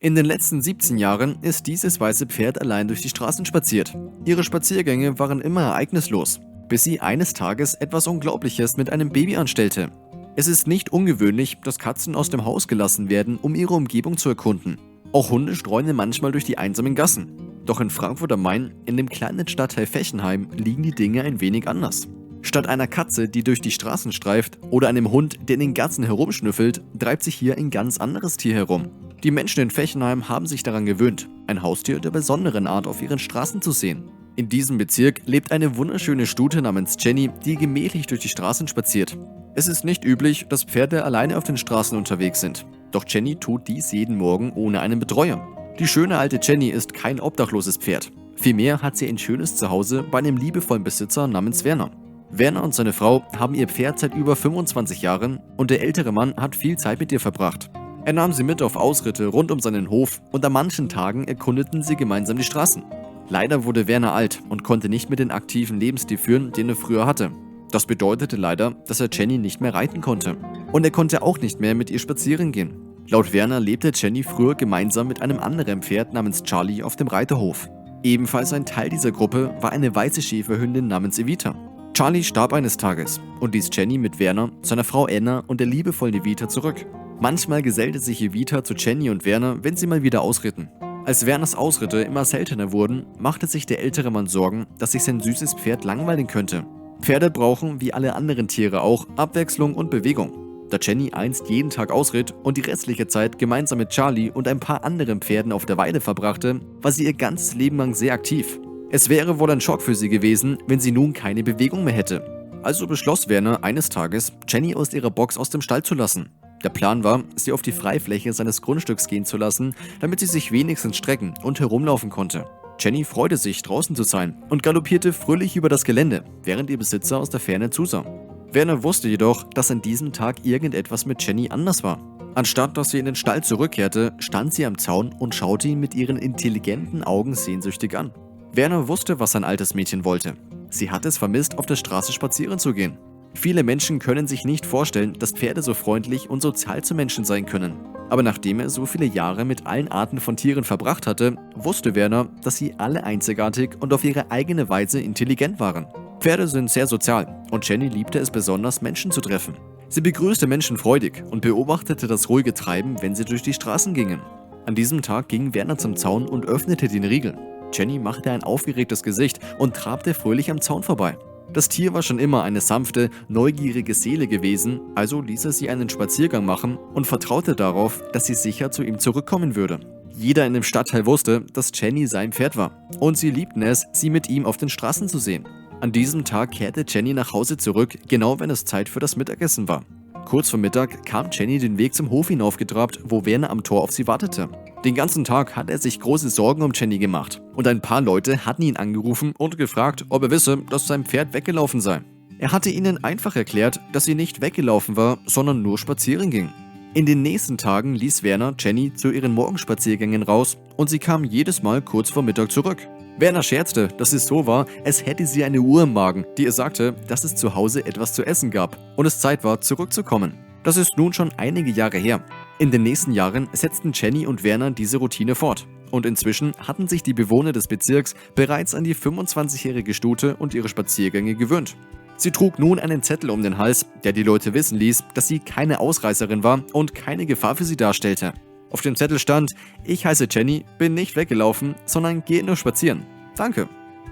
In den letzten 17 Jahren ist dieses weiße Pferd allein durch die Straßen spaziert. Ihre Spaziergänge waren immer ereignislos, bis sie eines Tages etwas Unglaubliches mit einem Baby anstellte. Es ist nicht ungewöhnlich, dass Katzen aus dem Haus gelassen werden, um ihre Umgebung zu erkunden. Auch Hunde streunen manchmal durch die einsamen Gassen. Doch in Frankfurt am Main, in dem kleinen Stadtteil Fechenheim, liegen die Dinge ein wenig anders. Statt einer Katze, die durch die Straßen streift, oder einem Hund, der in den Gassen herumschnüffelt, treibt sich hier ein ganz anderes Tier herum. Die Menschen in Fechenheim haben sich daran gewöhnt, ein Haustier der besonderen Art auf ihren Straßen zu sehen. In diesem Bezirk lebt eine wunderschöne Stute namens Jenny, die gemächlich durch die Straßen spaziert. Es ist nicht üblich, dass Pferde alleine auf den Straßen unterwegs sind. Doch Jenny tut dies jeden Morgen ohne einen Betreuer. Die schöne alte Jenny ist kein obdachloses Pferd. Vielmehr hat sie ein schönes Zuhause bei einem liebevollen Besitzer namens Werner. Werner und seine Frau haben ihr Pferd seit über 25 Jahren und der ältere Mann hat viel Zeit mit ihr verbracht. Er nahm sie mit auf Ausritte rund um seinen Hof und an manchen Tagen erkundeten sie gemeinsam die Straßen. Leider wurde Werner alt und konnte nicht mehr den aktiven Lebensstil führen, den er früher hatte. Das bedeutete leider, dass er Jenny nicht mehr reiten konnte. Und er konnte auch nicht mehr mit ihr spazieren gehen. Laut Werner lebte Jenny früher gemeinsam mit einem anderen Pferd namens Charlie auf dem Reiterhof. Ebenfalls ein Teil dieser Gruppe war eine weiße Schäferhündin namens Evita. Charlie starb eines Tages und ließ Jenny mit Werner, seiner Frau Anna und der liebevollen Evita zurück. Manchmal gesellte sich Evita zu Jenny und Werner, wenn sie mal wieder ausritten. Als Werners Ausritte immer seltener wurden, machte sich der ältere Mann Sorgen, dass sich sein süßes Pferd langweilen könnte. Pferde brauchen, wie alle anderen Tiere auch, Abwechslung und Bewegung. Da Jenny einst jeden Tag ausritt und die restliche Zeit gemeinsam mit Charlie und ein paar anderen Pferden auf der Weide verbrachte, war sie ihr ganzes Leben lang sehr aktiv. Es wäre wohl ein Schock für sie gewesen, wenn sie nun keine Bewegung mehr hätte. Also beschloss Werner eines Tages, Jenny aus ihrer Box aus dem Stall zu lassen. Der Plan war, sie auf die Freifläche seines Grundstücks gehen zu lassen, damit sie sich wenigstens strecken und herumlaufen konnte. Jenny freute sich, draußen zu sein und galoppierte fröhlich über das Gelände, während ihr Besitzer aus der Ferne zusah. Werner wusste jedoch, dass an diesem Tag irgendetwas mit Jenny anders war. Anstatt dass sie in den Stall zurückkehrte, stand sie am Zaun und schaute ihn mit ihren intelligenten Augen sehnsüchtig an. Werner wusste, was sein altes Mädchen wollte. Sie hatte es vermisst, auf der Straße spazieren zu gehen. Viele Menschen können sich nicht vorstellen, dass Pferde so freundlich und sozial zu Menschen sein können. Aber nachdem er so viele Jahre mit allen Arten von Tieren verbracht hatte, wusste Werner, dass sie alle einzigartig und auf ihre eigene Weise intelligent waren. Pferde sind sehr sozial und Jenny liebte es besonders, Menschen zu treffen. Sie begrüßte Menschen freudig und beobachtete das ruhige Treiben, wenn sie durch die Straßen gingen. An diesem Tag ging Werner zum Zaun und öffnete den Riegel. Jenny machte ein aufgeregtes Gesicht und trabte fröhlich am Zaun vorbei. Das Tier war schon immer eine sanfte, neugierige Seele gewesen, also ließ er sie einen Spaziergang machen und vertraute darauf, dass sie sicher zu ihm zurückkommen würde. Jeder in dem Stadtteil wusste, dass Jenny sein Pferd war und sie liebten es, sie mit ihm auf den Straßen zu sehen. An diesem Tag kehrte Jenny nach Hause zurück, genau wenn es Zeit für das Mittagessen war. Kurz vor Mittag kam Jenny den Weg zum Hof hinaufgetrabt, wo Werner am Tor auf sie wartete. Den ganzen Tag hat er sich große Sorgen um Jenny gemacht und ein paar Leute hatten ihn angerufen und gefragt, ob er wisse, dass sein Pferd weggelaufen sei. Er hatte ihnen einfach erklärt, dass sie nicht weggelaufen war, sondern nur spazieren ging. In den nächsten Tagen ließ Werner Jenny zu ihren Morgenspaziergängen raus und sie kam jedes Mal kurz vor Mittag zurück. Werner scherzte, dass es so war, als hätte sie eine Uhr im Magen, die ihr sagte, dass es zu Hause etwas zu essen gab und es Zeit war, zurückzukommen. Das ist nun schon einige Jahre her. In den nächsten Jahren setzten Jenny und Werner diese Routine fort. Und inzwischen hatten sich die Bewohner des Bezirks bereits an die 25-jährige Stute und ihre Spaziergänge gewöhnt. Sie trug nun einen Zettel um den Hals, der die Leute wissen ließ, dass sie keine Ausreißerin war und keine Gefahr für sie darstellte. Auf dem Zettel stand: Ich heiße Jenny, bin nicht weggelaufen, sondern gehe nur spazieren. Danke.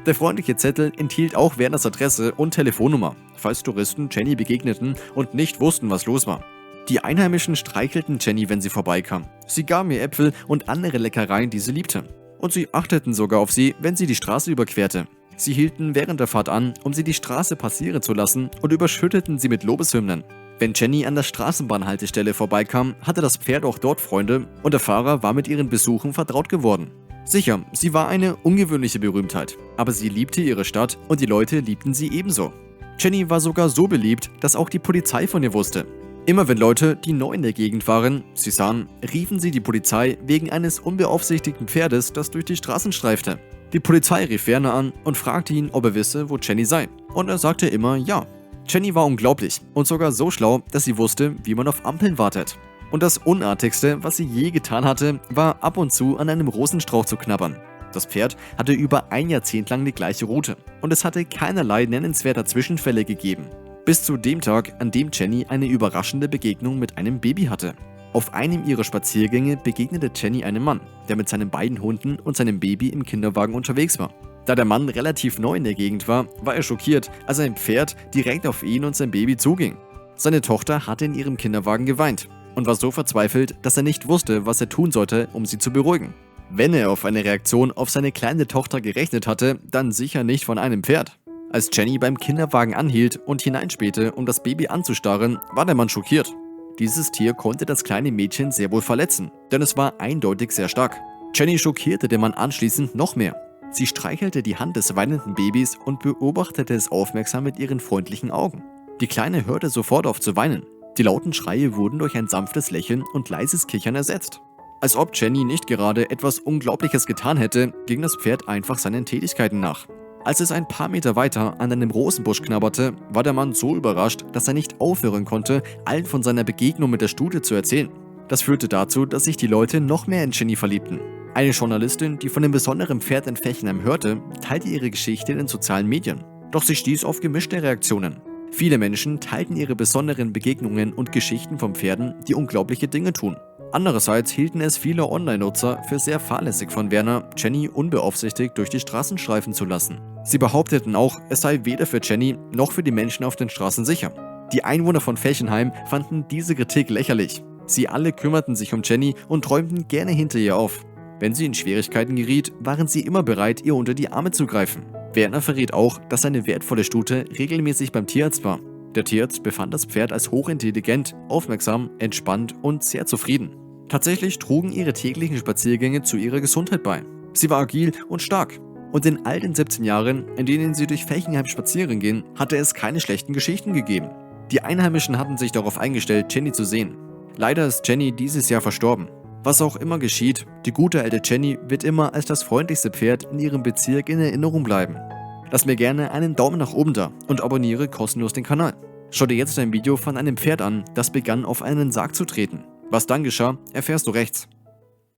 Der freundliche Zettel enthielt auch Werners Adresse und Telefonnummer, falls Touristen Jenny begegneten und nicht wussten, was los war. Die Einheimischen streichelten Jenny, wenn sie vorbeikam. Sie gaben ihr Äpfel und andere Leckereien, die sie liebte. Und sie achteten sogar auf sie, wenn sie die Straße überquerte. Sie hielten während der Fahrt an, um sie die Straße passieren zu lassen und überschütteten sie mit Lobeshymnen. Wenn Jenny an der Straßenbahnhaltestelle vorbeikam, hatte das Pferd auch dort Freunde und der Fahrer war mit ihren Besuchen vertraut geworden. Sicher, sie war eine ungewöhnliche Berühmtheit, aber sie liebte ihre Stadt und die Leute liebten sie ebenso. Jenny war sogar so beliebt, dass auch die Polizei von ihr wusste. Immer wenn Leute, die neu in der Gegend waren, sie sahen, riefen sie die Polizei wegen eines unbeaufsichtigten Pferdes, das durch die Straßen streifte. Die Polizei rief Werner an und fragte ihn, ob er wisse, wo Jenny sei. Und er sagte immer ja. Jenny war unglaublich und sogar so schlau, dass sie wusste, wie man auf Ampeln wartet. Und das Unartigste, was sie je getan hatte, war ab und zu an einem Rosenstrauch zu knabbern. Das Pferd hatte über ein Jahrzehnt lang die gleiche Route und es hatte keinerlei nennenswerter Zwischenfälle gegeben. Bis zu dem Tag, an dem Jenny eine überraschende Begegnung mit einem Baby hatte. Auf einem ihrer Spaziergänge begegnete Jenny einem Mann, der mit seinen beiden Hunden und seinem Baby im Kinderwagen unterwegs war. Da der Mann relativ neu in der Gegend war, war er schockiert, als ein Pferd direkt auf ihn und sein Baby zuging. Seine Tochter hatte in ihrem Kinderwagen geweint und war so verzweifelt, dass er nicht wusste, was er tun sollte, um sie zu beruhigen. Wenn er auf eine Reaktion auf seine kleine Tochter gerechnet hatte, dann sicher nicht von einem Pferd. Als Jenny beim Kinderwagen anhielt und hineinspähte, um das Baby anzustarren, war der Mann schockiert. Dieses Tier konnte das kleine Mädchen sehr wohl verletzen, denn es war eindeutig sehr stark. Jenny schockierte den Mann anschließend noch mehr. Sie streichelte die Hand des weinenden Babys und beobachtete es aufmerksam mit ihren freundlichen Augen. Die Kleine hörte sofort auf zu weinen. Die lauten Schreie wurden durch ein sanftes Lächeln und leises Kichern ersetzt. Als ob Jenny nicht gerade etwas Unglaubliches getan hätte, ging das Pferd einfach seinen Tätigkeiten nach. Als es ein paar Meter weiter an einem Rosenbusch knabberte, war der Mann so überrascht, dass er nicht aufhören konnte, allen von seiner Begegnung mit der Stute zu erzählen. Das führte dazu, dass sich die Leute noch mehr in Jenny verliebten. Eine Journalistin, die von dem besonderen Pferd in Fechenheim hörte, teilte ihre Geschichte in den sozialen Medien. Doch sie stieß auf gemischte Reaktionen. Viele Menschen teilten ihre besonderen Begegnungen und Geschichten von Pferden, die unglaubliche Dinge tun. Andererseits hielten es viele Online-Nutzer für sehr fahrlässig von Werner, Jenny unbeaufsichtigt durch die Straßen streifen zu lassen. Sie behaupteten auch, es sei weder für Jenny noch für die Menschen auf den Straßen sicher. Die Einwohner von Fechenheim fanden diese Kritik lächerlich. Sie alle kümmerten sich um Jenny und träumten gerne hinter ihr auf. Wenn sie in Schwierigkeiten geriet, waren sie immer bereit, ihr unter die Arme zu greifen. Werner verriet auch, dass seine wertvolle Stute regelmäßig beim Tierarzt war. Der Tierarzt befand das Pferd als hochintelligent, aufmerksam, entspannt und sehr zufrieden. Tatsächlich trugen ihre täglichen Spaziergänge zu ihrer Gesundheit bei. Sie war agil und stark. Und in all den 17 Jahren, in denen sie durch Fechenheim spazieren ging, hatte es keine schlechten Geschichten gegeben. Die Einheimischen hatten sich darauf eingestellt, Jenny zu sehen. Leider ist Jenny dieses Jahr verstorben. Was auch immer geschieht, die gute alte Jenny wird immer als das freundlichste Pferd in ihrem Bezirk in Erinnerung bleiben. Lass mir gerne einen Daumen nach oben da und abonniere kostenlos den Kanal. Schau dir jetzt ein Video von einem Pferd an, das begann auf einen Sarg zu treten. Was dann geschah, erfährst du rechts.